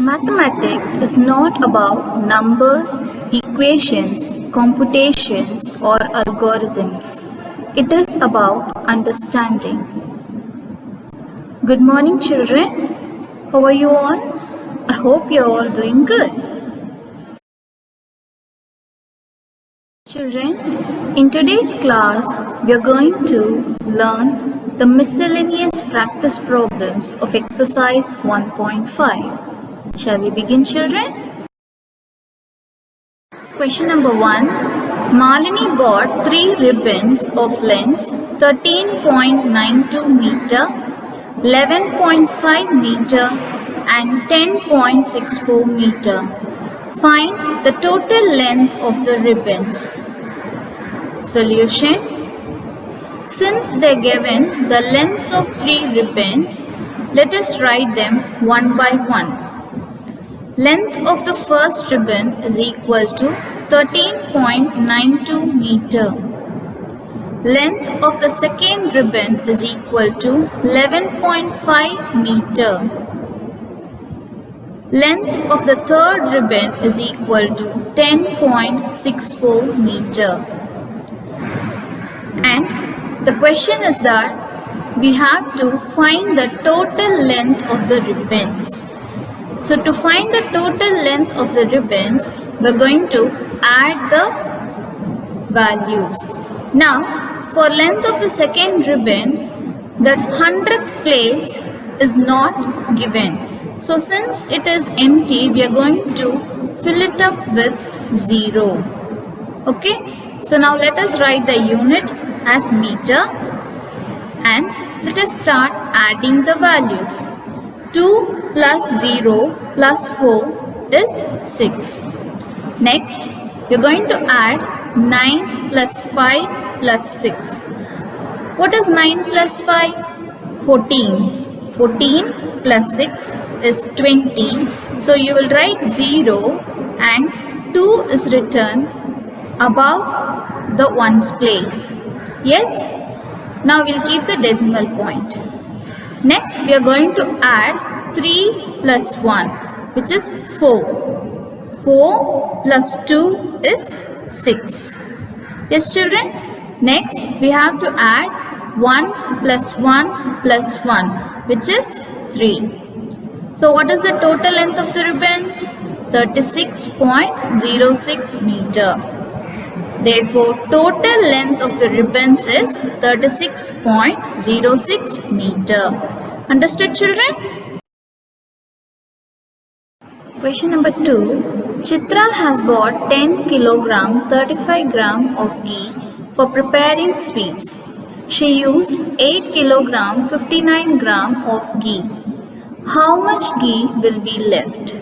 Mathematics is not about numbers, equations, computations, or algorithms. It is about understanding. Good morning, children. How are you all? I hope you are all doing good. Children, in today's class, we are going to learn the miscellaneous practice problems of exercise 1.5. Shall we begin, children? Question number 1. Malini bought 3 ribbons of length 13.92 meter, 11.5 meter and 10.64 meter. Find the total length of the ribbons. Solution. Since they are given the lengths of 3 ribbons, let us write them one by one. Length of the first ribbon is equal to 13.92 meter. Length of the second ribbon is equal to 11.5 meter. Length of the third ribbon is equal to 10.64 meter. And the question is that we have to find the total length of the ribbons. So to find the total length of the ribbons, we are going to add the values. Now, for length of the second ribbon, the 100th place is not given. So since it is empty, we are going to fill it up with 0. Okay. So now let us write the unit as meter and let us start adding the values. 2 plus 0 plus 4 is 6. Next, we are going to add 9 plus 5 plus 6. What is 9 plus 5? 14. 14 plus 6 is 20. So you will write 0 and 2 is written above the ones place. Yes? Now we will keep the decimal point. Next, we are going to add 3 plus 1, which is 4. 4 plus 2 is 6. Yes, children? Next, we have to add 1 plus 1 plus 1, which is 3. So, what is the total length of the ribbons? 36.06 meter. Therefore, total length of the ribbons is 36.06 meter. Understood, children? Question number 2. Chitra has bought 10 kg 35 gram of ghee for preparing sweets. She used 8 kg 59 gram of ghee. How much ghee will be left?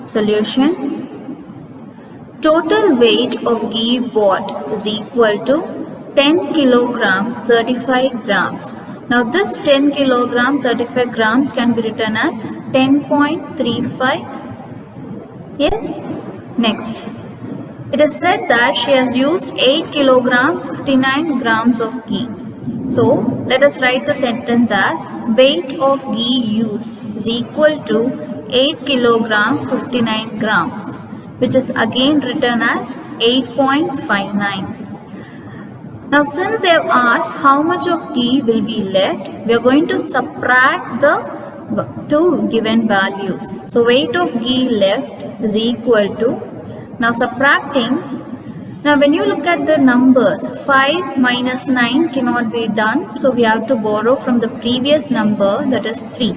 Solution. Total weight of ghee bought is equal to 10 kg 35 grams. Now this 10 kg 35 grams can be written as 10.35. Yes? Next. It is said that she has used 8 kg 59 grams of ghee. So let us write the sentence as weight of ghee used is equal to 8 kg 59 grams, which is again written as 8.59. Now since they have asked how much of ghee will be left, we are going to subtract the two given values. So weight of ghee left is equal to, now subtracting, now when you look at the numbers, 5 minus 9 cannot be done. So we have to borrow from the previous number, that is 3.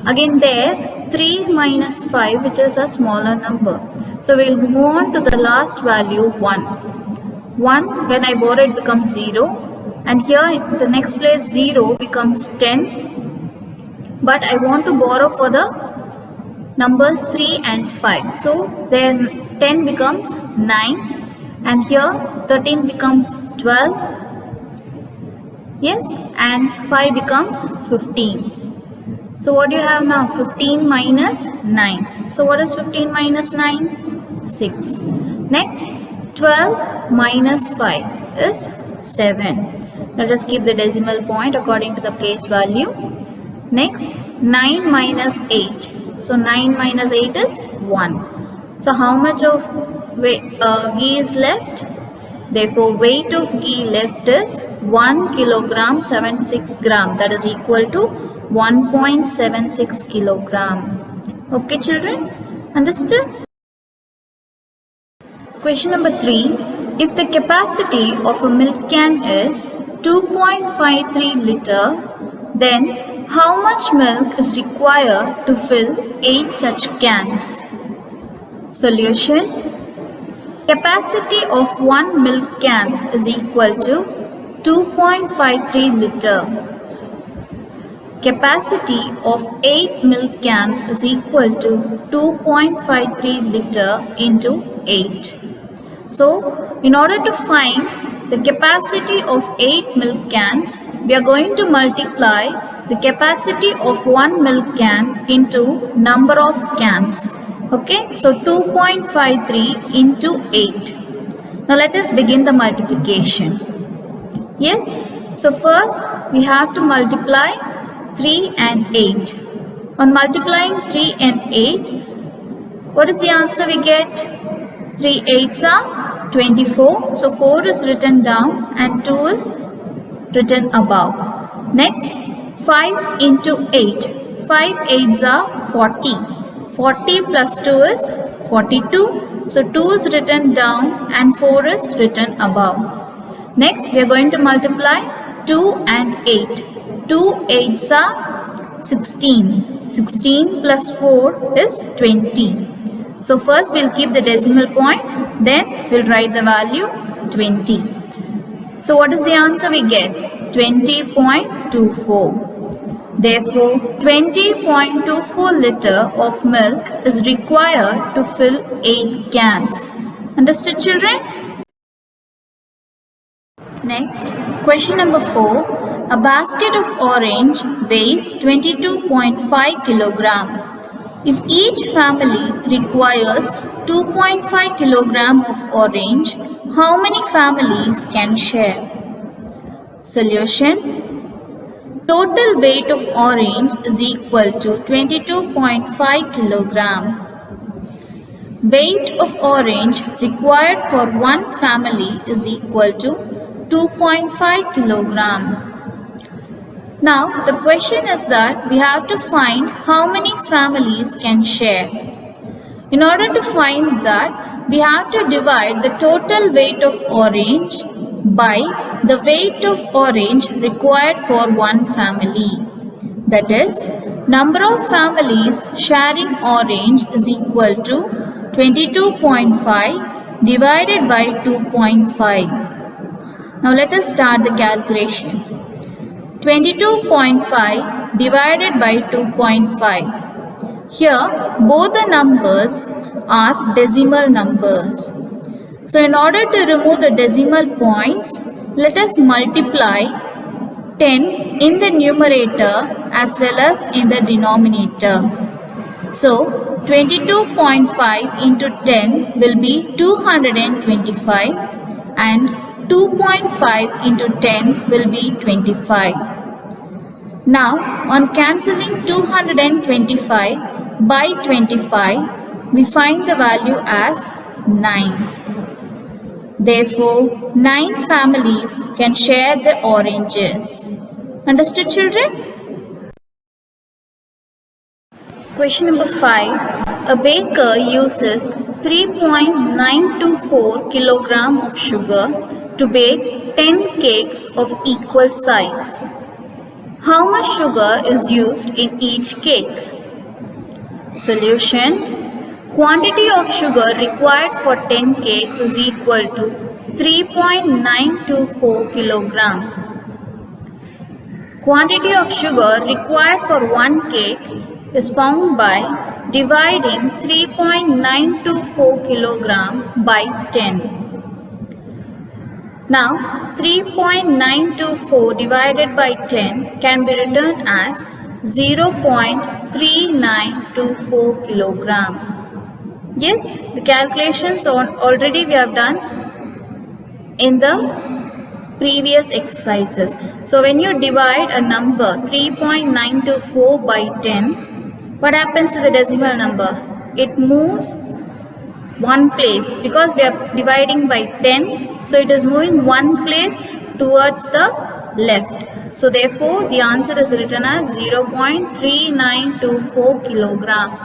Again there, 3 minus 5, which is a smaller number. So we will move on to the last value 1. 1 when I borrow it becomes 0, and here in the next place 0 becomes 10, but I want to borrow for the numbers 3 and 5. So then 10 becomes 9 and here 13 becomes 12. Yes, and 5 becomes 15. So what do you have now? 15 minus 9. So what is 15 minus 9? 6. Next, 12 minus 5 is 7. Let us keep the decimal point according to the place value. Next, 9 minus 8. So 9 minus 8 is 1. So how much of ghee is left? Therefore, weight of ghee left is 1 kilogram 76 gram. That is equal to 1.76 kilogram. Okay, children? Understood? Question number 3. If the capacity of a milk can is 2.53 liter, then how much milk is required to fill 8 such cans? Solution. Capacity of one milk can is equal to 2.53 liter. Capacity of 8 milk cans is equal to 2.53 liter into 8. So, in order to find the capacity of 8 milk cans, we are going to multiply the capacity of one milk can into number of cans. Okay, so 2.53 into 8. Now let us begin the multiplication. Yes, so first we have to multiply 3 and 8. On multiplying 3 and 8, what is the answer we get? 3 8s are 24. So 4 is written down and 2 is written above. Next, 5 into 8. 5 8s are 40. 40 plus 2 is 42. So 2 is written down and 4 is written above. Next, we are going to multiply 2 and 8. 2 8s are 16. 16 plus 4 is 20. So first we'll keep the decimal point, then we'll write the value 20. So what is the answer we get? 20.24. Therefore, 20.24 liter of milk is required to fill 8 cans. Understood, children? Next, question number 4. A basket of orange weighs 22.5 kilogram. If each family requires 2.5 kilogram of orange, how many families can share? Solution. Total weight of orange is equal to 22.5 kilogram. Weight of orange required for one family is equal to 2.5 kilogram. Now the question is that we have to find how many families can share. In order to find that, we have to divide the total weight of orange by the weight of orange required for one family. That is, number of families sharing orange is equal to 22.5 divided by 2.5. Now let us start the calculation. 22.5 divided by 2.5. Here both the numbers are decimal numbers. So in order to remove the decimal points, let us multiply 10 in the numerator as well as in the denominator. So 22.5 into 10 will be 225 and 2.5 into 10 will be 25. Now on cancelling 225 by 25, we find the value as 9. Therefore, 9 families can share the oranges. Understood, children? Question number 5. A baker uses 3.924 kilogram of sugar to bake 10 cakes of equal size. How much sugar is used in each cake? Solution. Quantity of sugar required for 10 cakes is equal to 3.924 kilogram. Quantity of sugar required for one cake is found by dividing 3.924 kilogram by 10. Now 3.924 divided by 10 can be written as 0.3924 kilogram. Yes, the calculations already we have done in the previous exercises. So when you divide a number 3.924 by 10, what happens to the decimal number? It moves one place because we are dividing by 10, so it is moving one place towards the left. So therefore the answer is written as 0.3924 kilogram.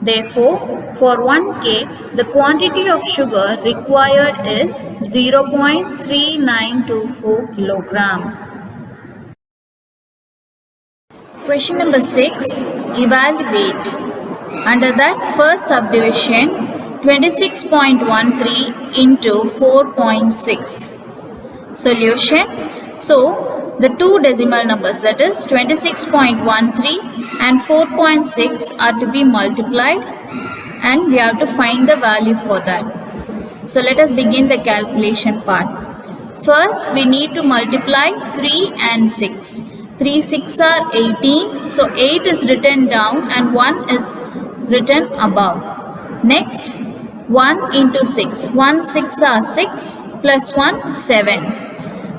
Therefore for 1 k the quantity of sugar required is 0.3924 kilogram. Question number 6. Evaluate. Under that first subdivision, 26.13 into 4.6. Solution. So the two decimal numbers, that is 26.13 and 4.6, are to be multiplied and we have to find the value for that. So let us begin the calculation part. First we need to multiply 3 and 6. 3 6 are 18, so 8 is written down and 1 is written above. Next 1 into 6. 1 6 are 6 plus 1 7.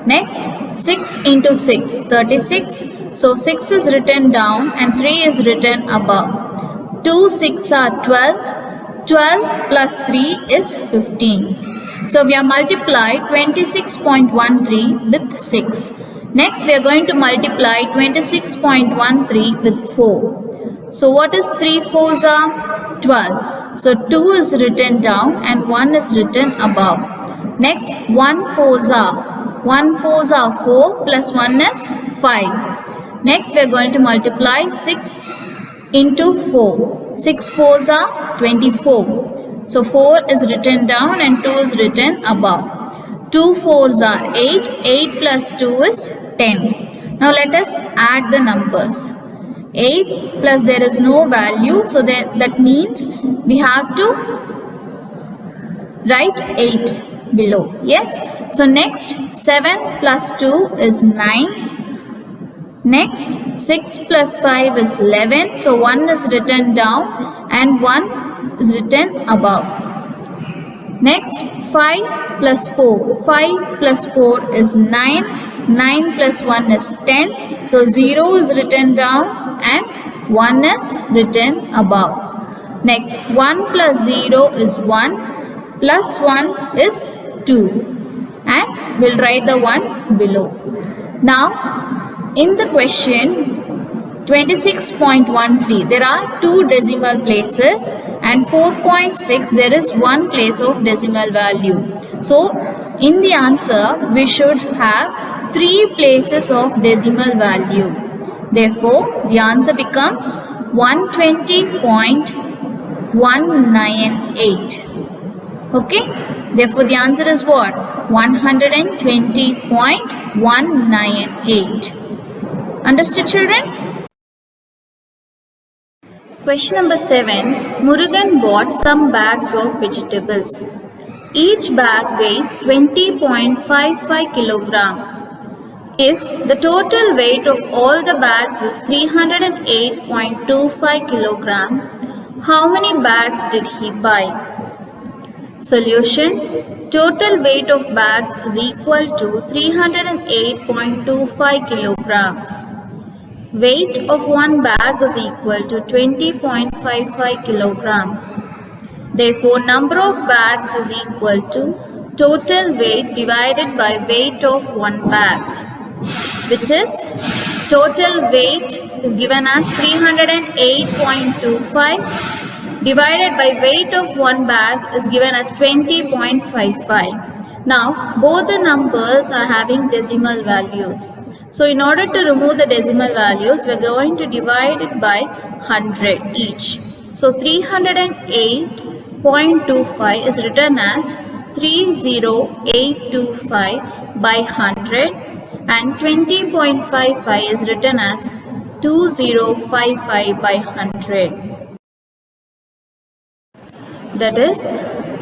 Next 6 into 6 36, so 6 is written down and 3 is written above. 2 6 are 12. 12 plus 3 is 15. So we have multiplied 26.13 with 6. Next we are going to multiply 26.13 with 4. So what is 3 4s are? 12. So 2 is written down and 1 is written above. Next 1 4s are. 1 4s are 4 plus 1 is 5. Next we are going to multiply 6 into 4. 6 4s are 24. So 4 is written down and 2 is written above. 2 4s are 8. 8 plus 2 is 10. Now let us add the numbers. 8 plus there is no value, so that means we have to write 8 below. Yes. So next 7 plus 2 is 9. Next 6 plus 5 is 11. So 1 is written down and 1 is written above. Next 5 plus 4. 5 plus 4 is 9. 9 plus 1 is 10. So 0 is written down and 1 is written above. Next 1 plus 0 is 1. Plus 1 is 2. And we'll write the 1 below. Now in the question 26.13, there are 2 decimal places, and 4.6 there is 1 place of decimal value. So in the answer we should have 3 places of decimal value. Therefore the answer becomes 120.198. Okay, therefore the answer is what? 120.198. Understood, children? Question number 7. Murugan bought some bags of vegetables. Each bag weighs 20.55 kilogram. If the total weight of all the bags is 308.25 kilogram, how many bags did he buy? Solution. Total weight of bags is equal to 308.25 kilograms. Weight of one bag is equal to 20.55 kilogram. Therefore, number of bags is equal to total weight divided by weight of one bag, which is total weight is given as 308.25 divided by weight of one bag is given as 20.55. Now both the numbers are having decimal values. So in order to remove the decimal values, we are going to divide it by 100 each. So 308.25 is written as 30825 by 100, and 20.55 is written as 2055 by 100. That is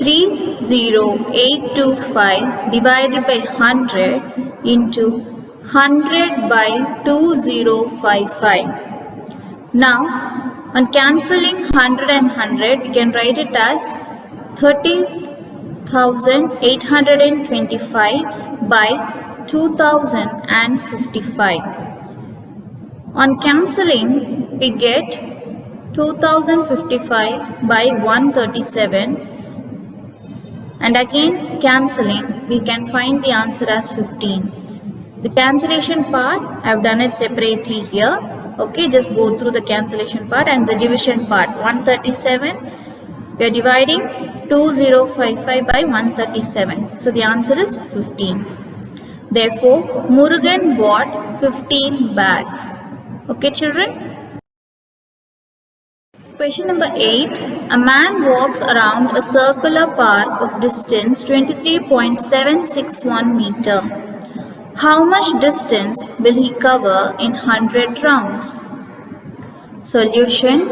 30825 divided by 100 into 100 by 2055. Now on cancelling 100 and 100, we can write it as 30,825 by 2055. On cancelling, we get 2055 by 137, and again cancelling, we can find the answer as 15. The cancellation part, I have done it separately here. Okay, just go through the cancellation part and the division part. 137, we are dividing 2055 by 137. So the answer is 15. Therefore, Murugan bought 15 bags. Okay, children? Question number 8. A man walks around a circular park of distance 23.761 meter. How much distance will he cover in 100 rounds? Solution.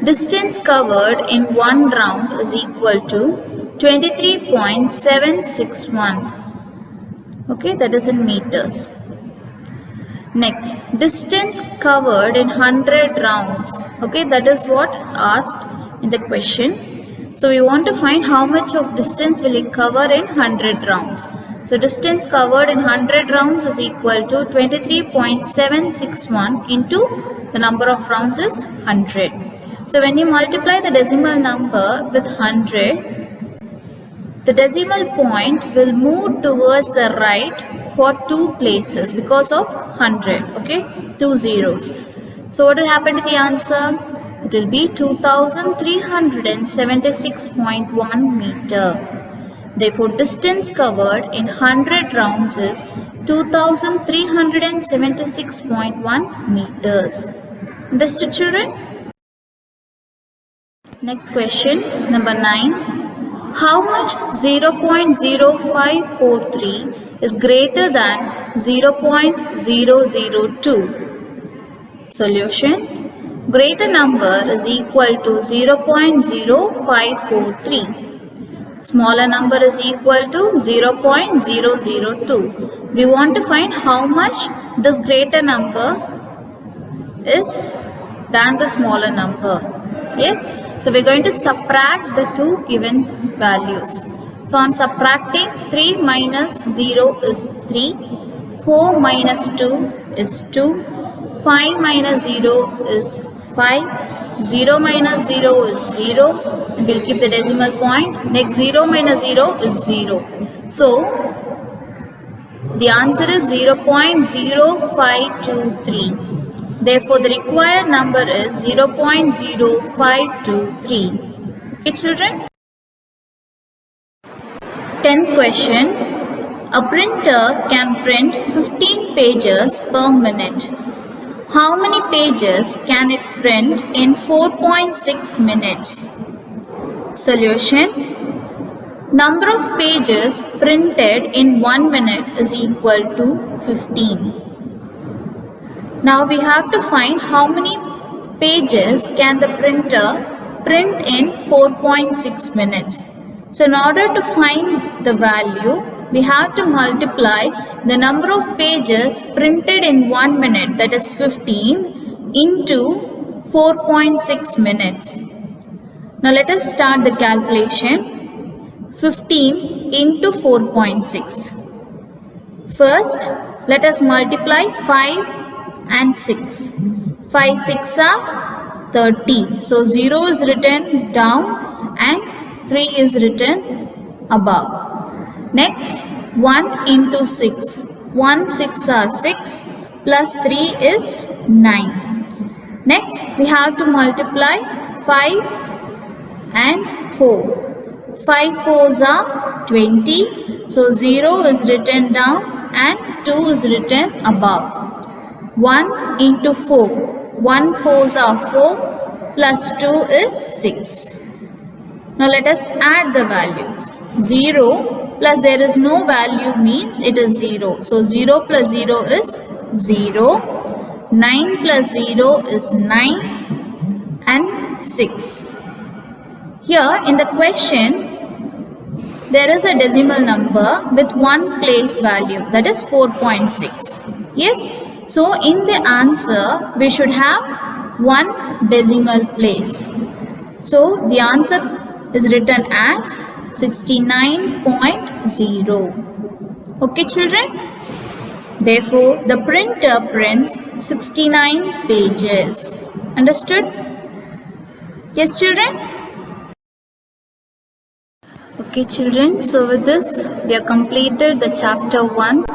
Distance covered in one round is equal to 23.761. Okay, that is in meters. Next, distance covered in 100 rounds. Okay, that is what is asked in the question. So we want to find how much of distance will it cover in 100 rounds. So distance covered in 100 rounds is equal to 23.761 into the number of rounds is 100. So when you multiply the decimal number with 100, the decimal point will move towards the right for 2 places because of 100. Okay, 2 zeros. So what will happen to the answer? It will be 2376.1 meter. Therefore, distance covered in 100 rounds is 2376.1 meters. Understood, children? Next question, number 9. How much 0.0543 is greater than 0.002? Solution. Greater number is equal to 0.0543. Smaller number is equal to 0.002. We want to find how much this greater number is than the smaller number. Yes? So we are going to subtract the two given values. So on subtracting, 3 minus 0 is 3, 4 minus 2 is 2, 5 minus 0 is 5, 0 minus 0 is 0, and we will keep the decimal point. Next, 0 minus 0 is 0. So the answer is 0.0523. Therefore, the required number is 0.0523. Okay, children? 10th question. A printer can print 15 pages per minute. How many pages can it print in 4.6 minutes? Solution. Number of pages printed in 1 minute is equal to 15. Now we have to find how many pages can the printer print in 4.6 minutes. So in order to find the value, we have to multiply the number of pages printed in 1 minute, that is 15, into 4.6 minutes. Now let us start the calculation. 15 into 4.6. First, let us multiply 5 and 6. 5 6 are 30. So 0 is written down and 3 is written above. Next, 1 into 6. 1 6 are 6 plus 3 is 9. Next, we have to multiply 5 and 4. 5 4s are 20. So 0 is written down and 2 is written above. 1 into 4. 1 4s are 4 plus 2 is 6. Now let us add the values. 0 plus there is no value means it is 0. So 0 plus 0 is 0. 9 plus 0 is 9 and 6. Here in the question, there is a decimal number with one place value, that is 4.6. Yes? So in the answer, we should have one decimal place. So the answer is written as 69.0. Okay, children? Therefore, the printer prints 69 pages. Understood? Yes, children? Okay, children, so with this, we have completed the chapter 1.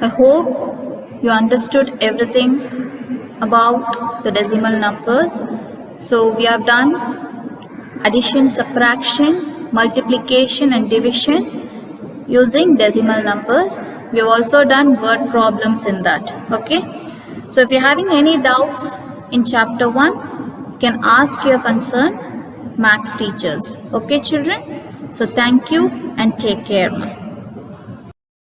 I hope you understood everything about the decimal numbers. So we have done addition, subtraction, multiplication and division using decimal numbers. We have also done word problems in that. Okay. So if you're having any doubts in chapter 1, you can ask your concerned maths teachers. Okay, children? So thank you and take care now.